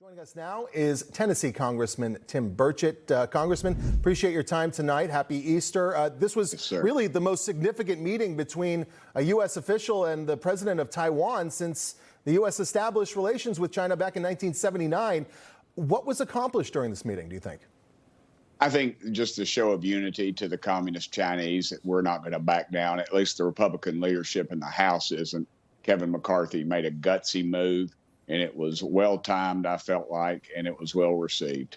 Joining us now is Tennessee Congressman Tim Burchett. Congressman, appreciate your time tonight. Happy Easter. This was really the most significant meeting between a U.S. official and the president of Taiwan since the U.S. established relations with China back in 1979. What was accomplished during this meeting, do you think? I think just a show of unity to the communist Chinese that we're not going to back down. At least the Republican leadership in the House isn't. Kevin McCarthy made a gutsy move, and it was well-timed, I felt like, and it was well-received.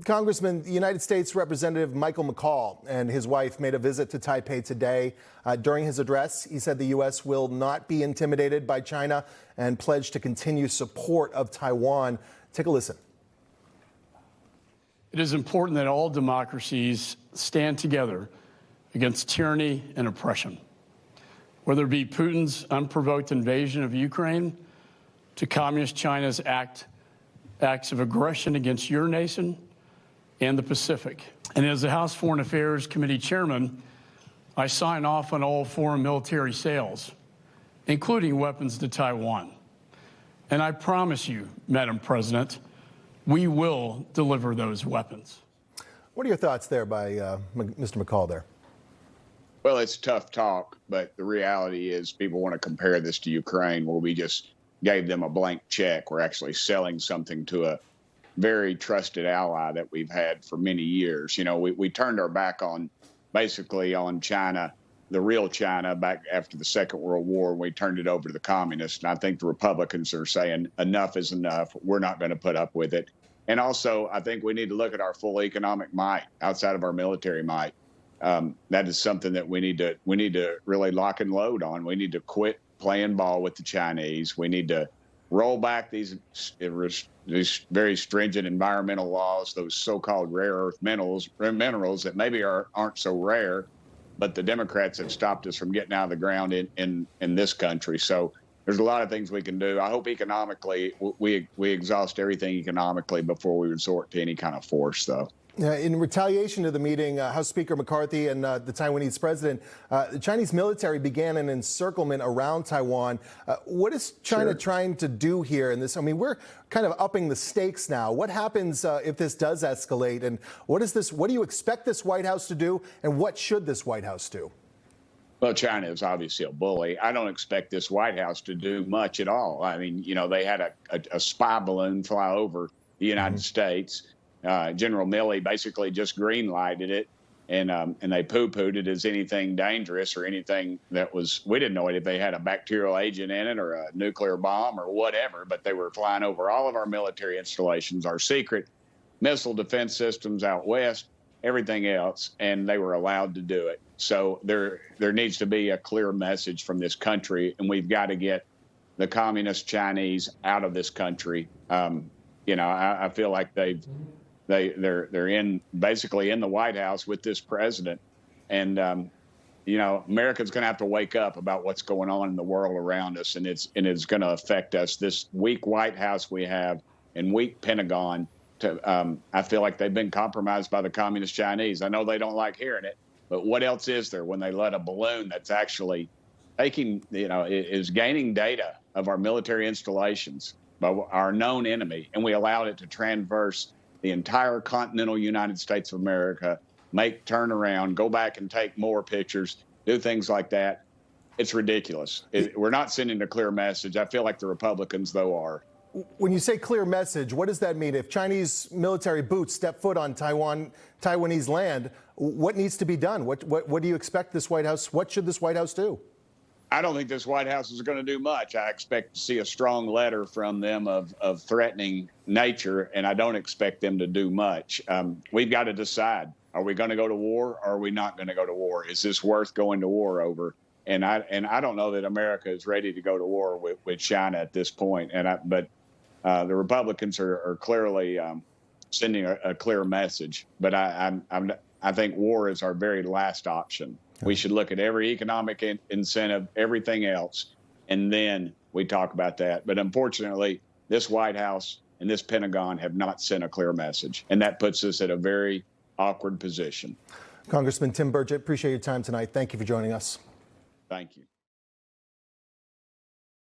Congressman, the United States Representative Michael McCaul and his wife made a visit to Taipei today. During his address, he said the U.S. will not be intimidated by China and pledged to continue support of Taiwan. Take a listen. It is important that all democracies stand together against tyranny and oppression. Whether it be Putin's unprovoked invasion of Ukraine, to Communist China's acts of aggression against your nation and the Pacific. And as the House Foreign Affairs Committee chairman, I sign off on all foreign military sales, including weapons to Taiwan. And I promise you, Madam President, we will deliver those weapons. What are your thoughts there by Mr. McCaul there? Well, it's tough talk, but the reality is people want to compare this to Ukraine, where we just gave them a blank check. We're actually selling something to a very trusted ally that we've had for many years. You know, we turned our back on basically on China, the real China, back after the Second World War. We turned it over to the communists. And I think the Republicans are saying enough is enough. We're not going to put up with it. And also, I think we need to look at our full economic might outside of our military might. That is something that we need to really lock and load on. We need to quit playing ball with the Chinese. We need to roll back these very stringent environmental laws, those so-called rare earth minerals that maybe aren't so rare, but the Democrats have stopped us from getting out of the ground in this country. So there's a lot of things we can do. I hope economically we exhaust everything economically before we resort to any kind of force, though. In retaliation to the meeting, House Speaker McCarthy and the Taiwanese president, the Chinese military began an encirclement around Taiwan. What is China trying to do here in this? I mean, we're kind of upping the stakes now. What happens if this does escalate? And what do you expect this White House to do? And what should this White House do? Well, China is obviously a bully. I don't expect this White House to do much at all. I mean, you know, they had a spy balloon fly over the United States. General Milley basically just green-lighted it, and they poo-pooed it as anything dangerous or anything that was, we didn't know if they had a bacterial agent in it or a nuclear bomb or whatever, but they were flying over all of our military installations, our secret missile defense systems out west, everything else, and they were allowed to do it. So there needs to be a clear message from this country, and we've got to get the communist Chinese out of this country. You know, I feel like they're basically in the White House with this president, and you know, America's going to have to wake up about what's going on in the world around us, and it's going to affect us. This weak White House we have and weak Pentagon. I feel like they've been compromised by the communist Chinese. I know they don't like hearing it, but what else is there when they let a balloon that's actually taking, you know, is gaining data of our military installations by our known enemy, and we allowed it to traverse the entire continental United States of America, turn around, go back and take more pictures, do things like that. It's ridiculous. We're not sending a clear message. I feel like the Republicans, though, are. When you say clear message, what does that mean? If Chinese military boots step foot on Taiwanese land, what needs to be done? What do you expect this White House? What should this White House do? I don't think this White House is going to do much. I expect to see a strong letter from them of threatening nature, and I don't expect them to do much. We've got to decide: are we going to go to war, or are we not going to go to war? Is this worth going to war over? And I don't know that America is ready to go to war with China at this point. But the Republicans are clearly sending a clear message. But I think war is our very last option. We should look at every economic incentive, everything else, and then we talk about that. But unfortunately, this White House and this Pentagon have not sent a clear message, and that puts us at a very awkward position. Congressman Tim Burchett, appreciate your time tonight. Thank you for joining us. Thank you.